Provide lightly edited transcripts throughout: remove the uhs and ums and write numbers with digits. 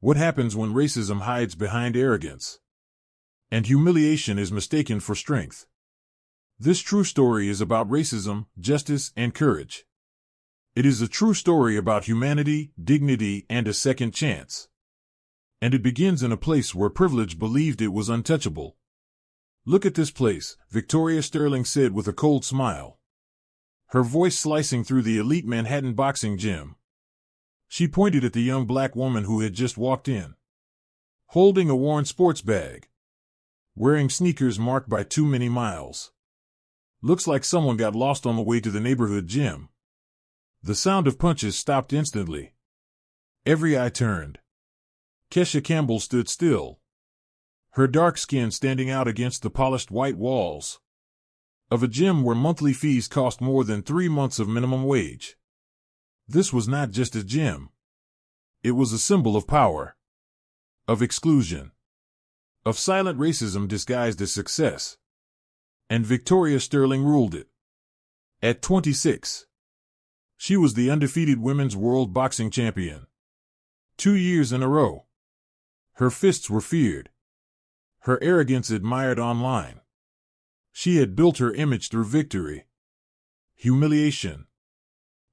What happens when racism hides behind arrogance, and humiliation is mistaken for strength? This true story is about racism, justice, and courage. It is a true story about humanity, dignity, and a second chance. And it begins in a place where privilege believed it was untouchable. "Look at this place," Victoria Sterling said with a cold smile, her voice slicing through the elite Manhattan boxing gym. She pointed at the young black woman who had just walked in, holding a worn sports bag, wearing sneakers marked by too many miles. "Looks like someone got lost on the way to the neighborhood gym." The sound of punches stopped instantly. Every eye turned. Kesha Campbell stood still, her dark skin standing out against the polished white walls of a gym where monthly fees cost more than 3 months of minimum wage. This was not just a gym. It was a symbol of power, of exclusion, of silent racism disguised as success. And Victoria Sterling ruled it. At 26, she was the undefeated women's world boxing champion. 2 years in a row. Her fists were feared, her arrogance admired online. She had built her image through victory, humiliation,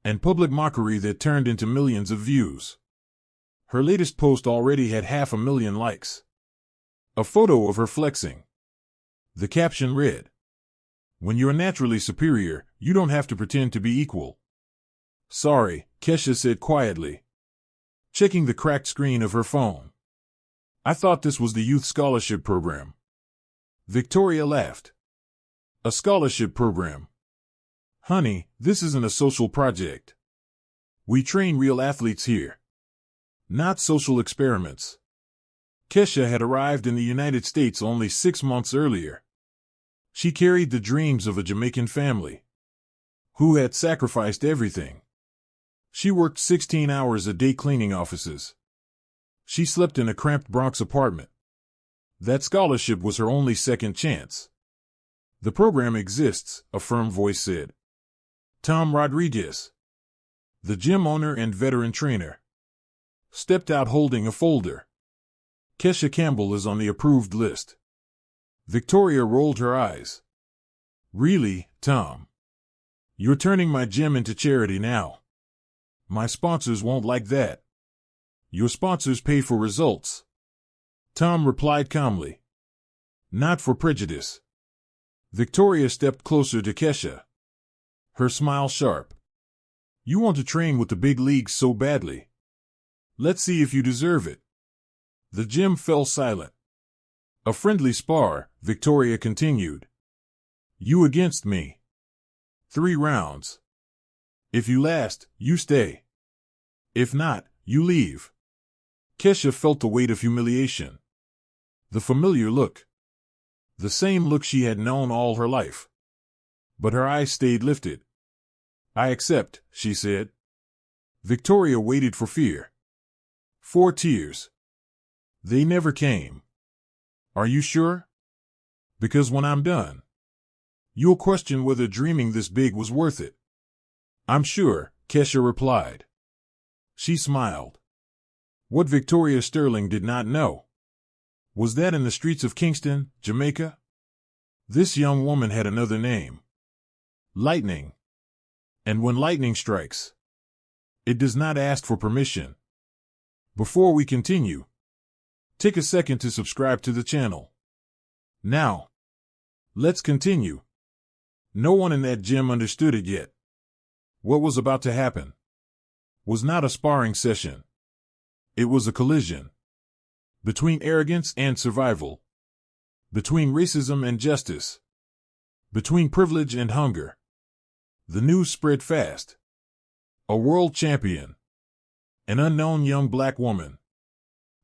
and public mockery that turned into millions of views. Her latest post already had 500,000 likes. A photo of her flexing. The caption read, "When you're naturally superior, you don't have to pretend to be equal." "Sorry," Kesha said quietly, checking the cracked screen of her phone. "I thought this was the youth scholarship program." Victoria laughed. "A scholarship program? Honey, this isn't a social project. We train real athletes here, not social experiments." Kesha had arrived in the United States only 6 months earlier. She carried the dreams of a Jamaican family who had sacrificed everything. She worked 16 hours a day cleaning offices. She slept in a cramped Bronx apartment. That scholarship was her only second chance. "The program exists," a firm voice said. Tom Rodriguez, the gym owner and veteran trainer, stepped out holding a folder. "Kesha Campbell is on the approved list." Victoria rolled her eyes. "Really, Tom? You're turning my gym into charity now. My sponsors won't like that." "Your sponsors pay for results," Tom replied calmly. "Not for prejudice." Victoria stepped closer to Kesha, her smile sharp. "You want to train with the big leagues so badly. Let's see if you deserve it." The gym fell silent. "A friendly spar," Victoria continued. "You against me. 3 rounds. If you last, you stay. If not, you leave." Kesha felt the weight of humiliation. The familiar look. The same look she had known all her life. But her eyes stayed lifted. "I accept," she said. Victoria waited for fear. For tears. They never came. "Are you sure? Because when I'm done, you'll question whether dreaming this big was worth it." "I'm sure," Kesha replied. She smiled. What Victoria Sterling did not know was that in the streets of Kingston, Jamaica, this young woman had another name. Lightning. And when lightning strikes, it does not ask for permission. Before we continue, take a second to subscribe to the channel. Now, let's continue. No one in that gym understood it yet. What was about to happen was not a sparring session. It was a collision between arrogance and survival, between racism and justice, between privilege and hunger. The news spread fast. A world champion, an unknown young black woman,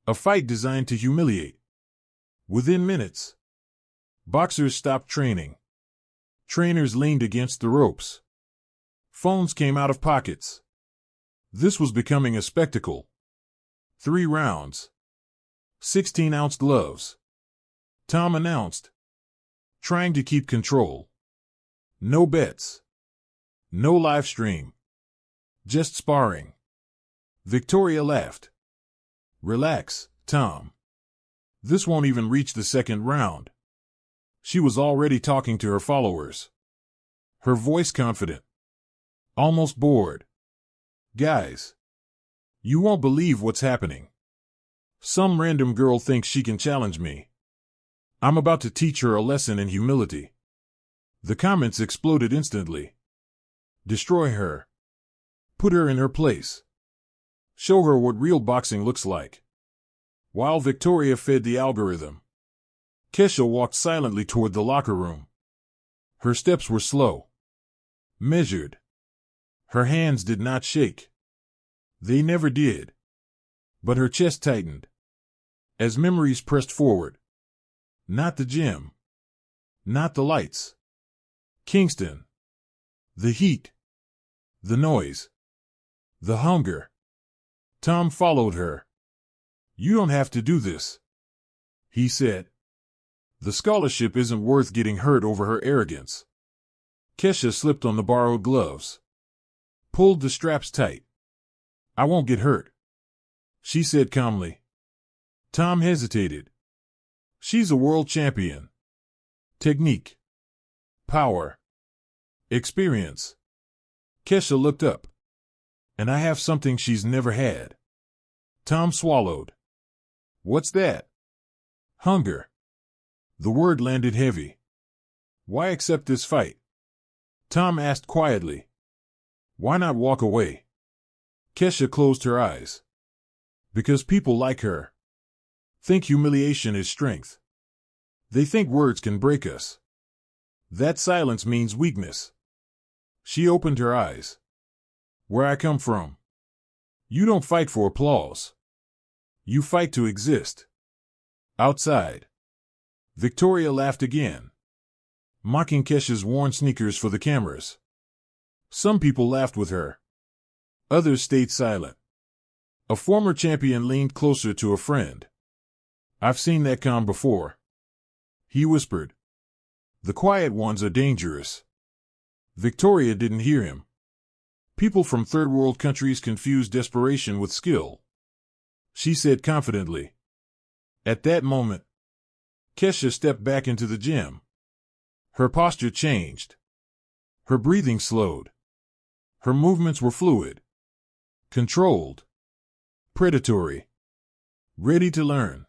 a fight designed to humiliate. Within minutes, boxers stopped training. Trainers leaned against the ropes. Phones came out of pockets. This was becoming a spectacle. 3 rounds. 16-ounce gloves. Tom announced, trying to keep control. No bets. No live stream. Just sparring. Victoria laughed. Relax, Tom. This won't even reach the second round. She was already talking to her followers. Her voice confident. Almost bored. Guys. You won't believe what's happening. Some random girl thinks she can challenge me. I'm about to teach her a lesson in humility. The comments exploded instantly. Destroy her. Put her in her place. Show her what real boxing looks like. While Victoria fed the algorithm, Kesha walked silently toward the locker room. Her steps were slow. Measured. Her hands did not shake. They never did. But her chest tightened. As memories pressed forward. Not the gym. Not the lights. Kingston. The heat. The noise. The hunger. Tom followed her. You don't have to do this, he said. The scholarship isn't worth getting hurt over her arrogance. Kesha slipped on the borrowed gloves. Pulled the straps tight. I won't get hurt, she said calmly. Tom hesitated. She's a world champion. Technique. Power. Experience. Kesha looked up. And I have something she's never had. Tom swallowed. What's that? Hunger. The word landed heavy. Why accept this fight? Tom asked quietly. Why not walk away? Kesha closed her eyes. Because people like her think humiliation is strength. They think words can break us. That silence means weakness. She opened her eyes. Where I come from, you don't fight for applause. You fight to exist. Outside. Victoria laughed again, mocking Kesha's worn sneakers for the cameras. Some people laughed with her. Others stayed silent. A former champion leaned closer to a friend. I've seen that calm before, he whispered. The quiet ones are dangerous. Victoria didn't hear him. People from third world countries confuse desperation with skill, she said confidently. At that moment, Kesha stepped back into the gym. Her posture changed. Her breathing slowed. Her movements were fluid. Controlled. Predatory. Ready to learn.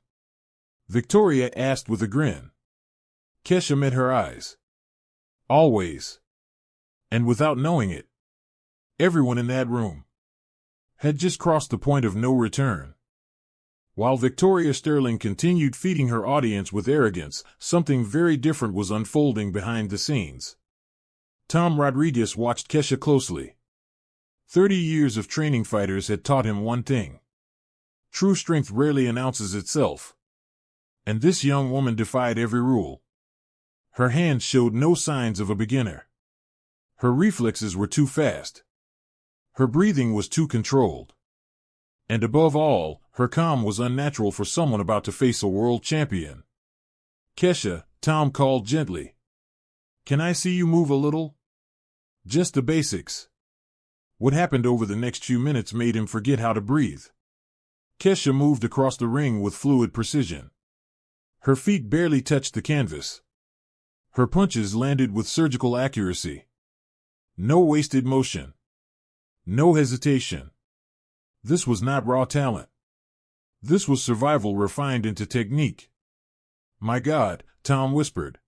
Victoria asked with a grin. Kesha met her eyes. Always. And without knowing it, everyone in that room had just crossed the point of no return. While Victoria Sterling continued feeding her audience with arrogance, something very different was unfolding behind the scenes. Tom Rodriguez watched Kesha closely. 30 years of training fighters had taught him one thing. True strength rarely announces itself. And this young woman defied every rule. Her hands showed no signs of a beginner. Her reflexes were too fast. Her breathing was too controlled. And above all, her calm was unnatural for someone about to face a world champion. Kesha, Tom called gently. Can I see you move a little? Just the basics. What happened over the next few minutes made him forget how to breathe. Kesha moved across the ring with fluid precision. Her feet barely touched the canvas. Her punches landed with surgical accuracy. No wasted motion. No hesitation. This was not raw talent. This was survival refined into technique. My God, Tom whispered.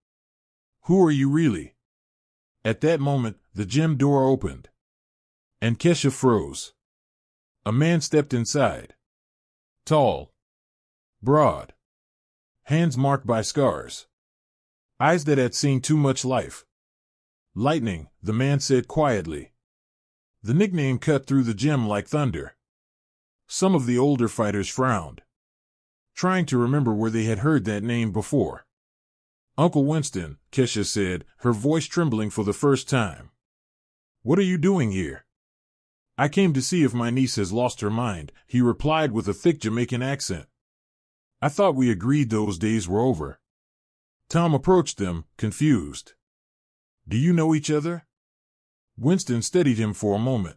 Who are you really? At that moment, the gym door opened. And Kesha froze. A man stepped inside. Tall. Broad. Hands marked by scars. Eyes that had seen too much life. Lightning, the man said quietly. The nickname cut through the gym like thunder. Some of the older fighters frowned, trying to remember where they had heard that name before. Uncle Winston, Kesha said, her voice trembling for the first time. What are you doing here? I came to see if my niece has lost her mind, he replied with a thick Jamaican accent. I thought we agreed those days were over. Tom approached them, confused. Do you know each other? Winston steadied him for a moment.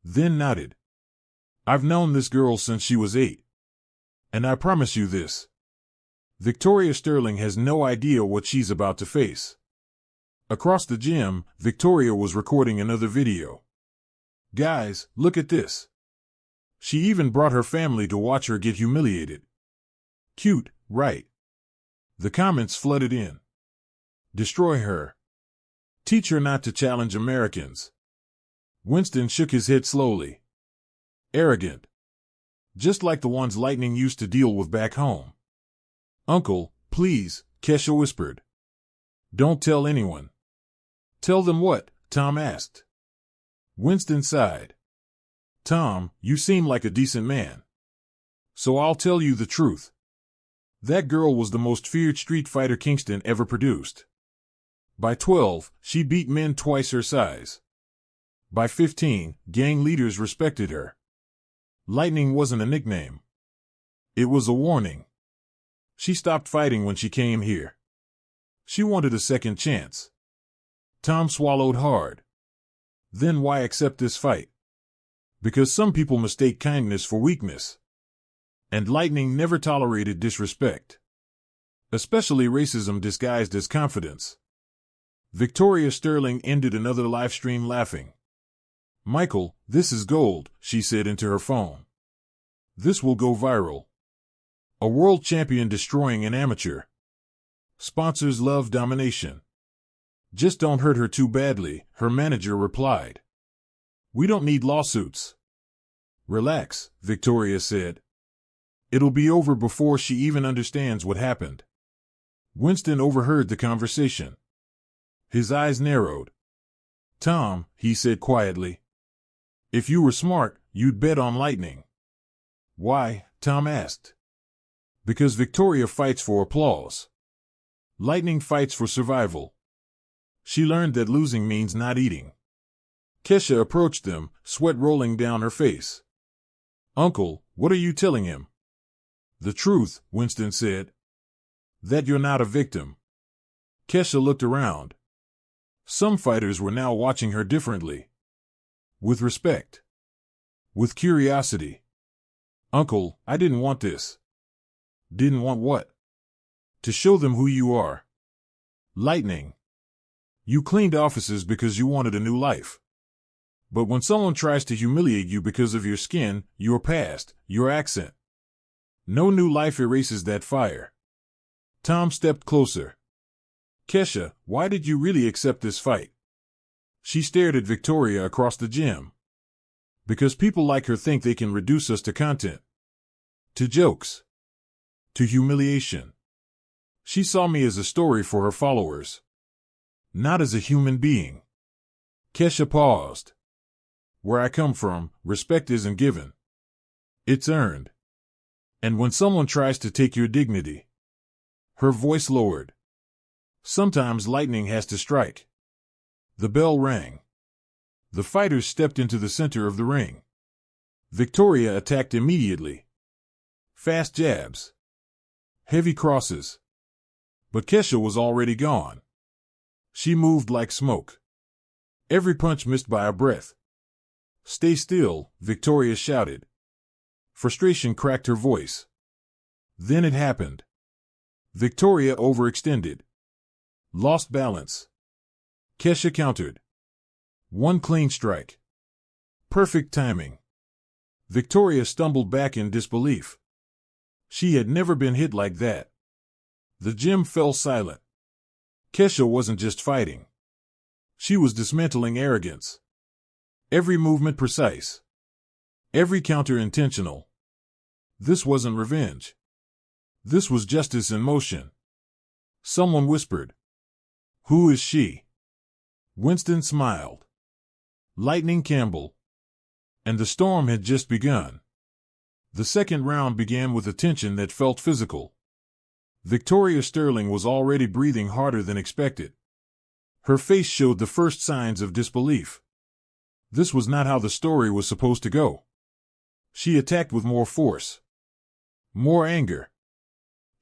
Then nodded. I've known this girl since she was 8. And I promise you this. Victoria Sterling has no idea what she's about to face. Across the gym, Victoria was recording another video. Guys, look at this. She even brought her family to watch her get humiliated. Cute, right? The comments flooded in. Destroy her. Teach her not to challenge Americans. Winston shook his head slowly. Arrogant. Just like the ones Lightning used to deal with back home. Uncle, please, Kesha whispered. Don't tell anyone. Tell them what? Tom asked. Winston sighed. Tom, you seem like a decent man. So I'll tell you the truth. That girl was the most feared street fighter Kingston ever produced. By 12, she beat men twice her size. By 15, gang leaders respected her. Lightning wasn't a nickname. It was a warning. She stopped fighting when she came here. She wanted a second chance. Tom swallowed hard. Then why accept this fight? Because some people mistake kindness for weakness. And Lightning never tolerated disrespect. Especially racism disguised as confidence. Victoria Sterling ended another live stream laughing. Michael, this is gold, she said into her phone. This will go viral. A world champion destroying an amateur. Sponsors love domination. Just don't hurt her too badly, her manager replied. We don't need lawsuits. Relax, Victoria said. It'll be over before she even understands what happened. Winston overheard the conversation. His eyes narrowed. Tom, he said quietly. If you were smart, you'd bet on Lightning. Why? Tom asked. Because Victoria fights for applause. Lightning fights for survival. She learned that losing means not eating. Kesha approached them, sweat rolling down her face. Uncle, what are you telling him? The truth, Winston said. That you're not a victim. Kesha looked around. Some fighters were now watching her differently. With respect. With curiosity. Uncle, I didn't want this. Didn't want what? To show them who you are. Lightning. You cleaned offices because you wanted a new life. But when someone tries to humiliate you because of your skin, your past, your accent, no new life erases that fire. Tom stepped closer. Kesha, why did you really accept this fight? She stared at Victoria across the gym. Because people like her think they can reduce us to content. To jokes. To humiliation. She saw me as a story for her followers. Not as a human being. Kesha paused. Where I come from, respect isn't given. It's earned. And when someone tries to take your dignity. Her voice lowered. Sometimes lightning has to strike. The bell rang. The fighters stepped into the center of the ring. Victoria attacked immediately. Fast jabs. Heavy crosses. But Kesha was already gone. She moved like smoke. Every punch missed by a breath. Stay still, Victoria shouted. Frustration cracked her voice. Then it happened. Victoria overextended. Lost balance. Kesha countered. One clean strike. Perfect timing. Victoria stumbled back in disbelief. She had never been hit like that. The gym fell silent. Kesha wasn't just fighting. She was dismantling arrogance. Every movement precise. Every counter intentional. This wasn't revenge. This was justice in motion. Someone whispered. Who is she? Winston smiled. Lightning Campbell. And the storm had just begun. The second round began with a tension that felt physical. Victoria Sterling was already breathing harder than expected. Her face showed the first signs of disbelief. This was not how the story was supposed to go. She attacked with more force. More anger.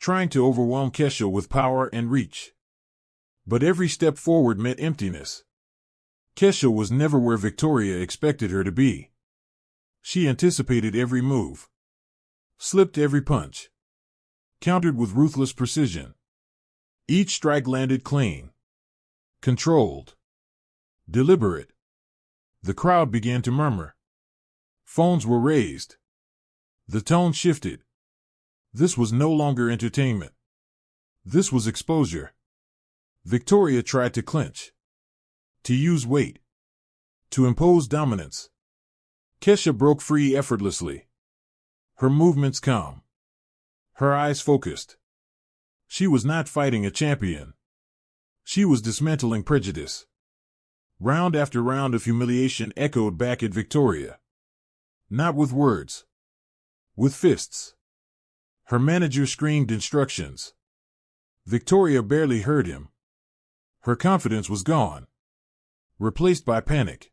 Trying to overwhelm Kesha with power and reach. But every step forward meant emptiness. Kesha was never where Victoria expected her to be. She anticipated every move. Slipped every punch. Countered with ruthless precision. Each strike landed clean. Controlled. Deliberate. The crowd began to murmur. Phones were raised. The tone shifted. This was no longer entertainment. This was exposure. Victoria tried to clinch. To use weight. To impose dominance. Kesha broke free effortlessly. Her movements calm. Her eyes focused. She was not fighting a champion. She was dismantling prejudice. Round after round of humiliation echoed back at Victoria. Not with words. With fists. Her manager screamed instructions. Victoria barely heard him. Her confidence was gone. Replaced by panic.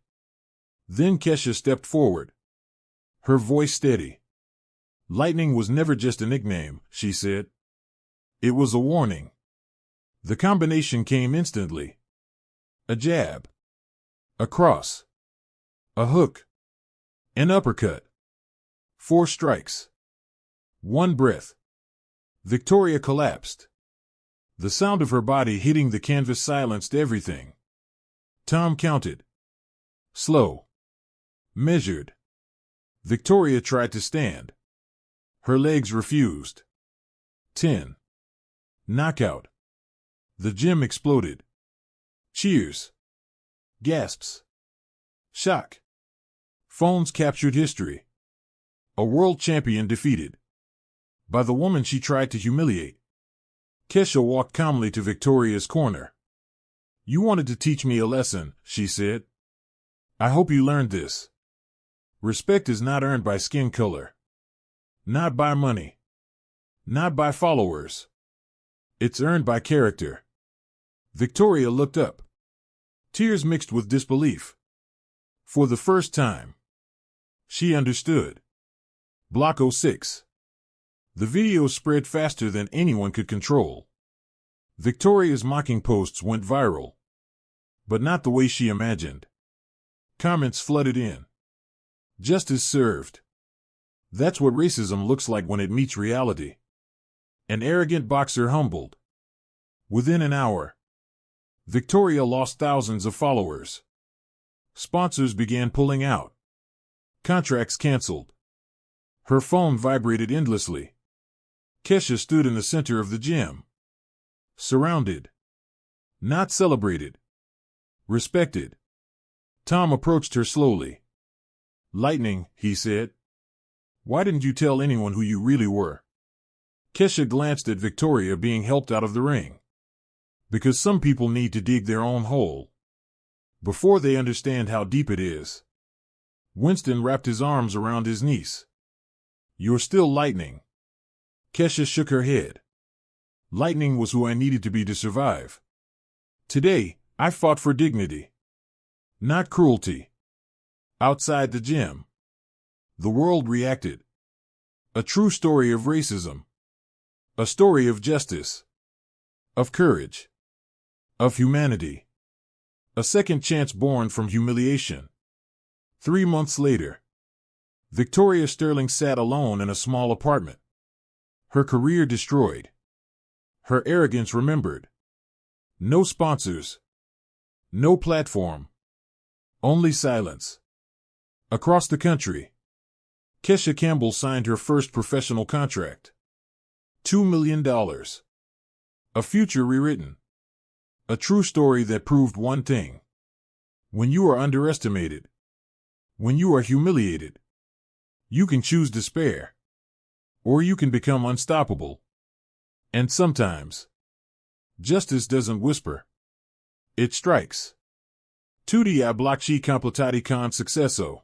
Then Kesha stepped forward. Her voice steady. Lightning was never just a nickname, she said. It was a warning. The combination came instantly. A jab. A cross. A hook. An uppercut. 4 strikes. 1 breath. Victoria collapsed. The sound of her body hitting the canvas silenced everything. Tom counted. Slow. Measured. Victoria tried to stand. Her legs refused. 10. Knockout. The gym exploded. Cheers. Gasps. Shock. Phones captured history. A world champion defeated. By the woman she tried to humiliate. Kesha walked calmly to Victoria's corner. You wanted to teach me a lesson, she said. I hope you learned this. Respect is not earned by skin color. Not by money. Not by followers. It's earned by character. Victoria looked up. Tears mixed with disbelief. For the first time. She understood. Block 06. The video spread faster than anyone could control. Victoria's mocking posts went viral. But not the way she imagined. Comments flooded in. Justice served. That's what racism looks like when it meets reality. An arrogant boxer humbled. Within an hour, Victoria lost thousands of followers. Sponsors began pulling out. Contracts canceled. Her phone vibrated endlessly. Kesha stood in the center of the gym. Surrounded. Not celebrated. Respected. Tom approached her slowly. Lightning, he said. Why didn't you tell anyone who you really were? Kesha glanced at Victoria being helped out of the ring. Because some people need to dig their own hole before they understand how deep it is. Winston wrapped his arms around his niece. You're still Lightning. Kesha shook her head. Lightning was who I needed to be to survive. Today, I fought for dignity. Not cruelty. Outside the gym. The world reacted. A true story of racism. A story of justice. Of courage. Of humanity. A second chance born from humiliation. 3 months later, Victoria Sterling sat alone in a small apartment. Her career destroyed. Her arrogance remembered. No sponsors. No platform. Only silence. Across the country, Kesha Campbell signed her first professional contract. $2 million. A future rewritten. A true story that proved one thing. When you are underestimated, when you are humiliated, you can choose despair. Or you can become unstoppable. And sometimes, justice doesn't whisper. It strikes. Tutti a blocchi completati con successo.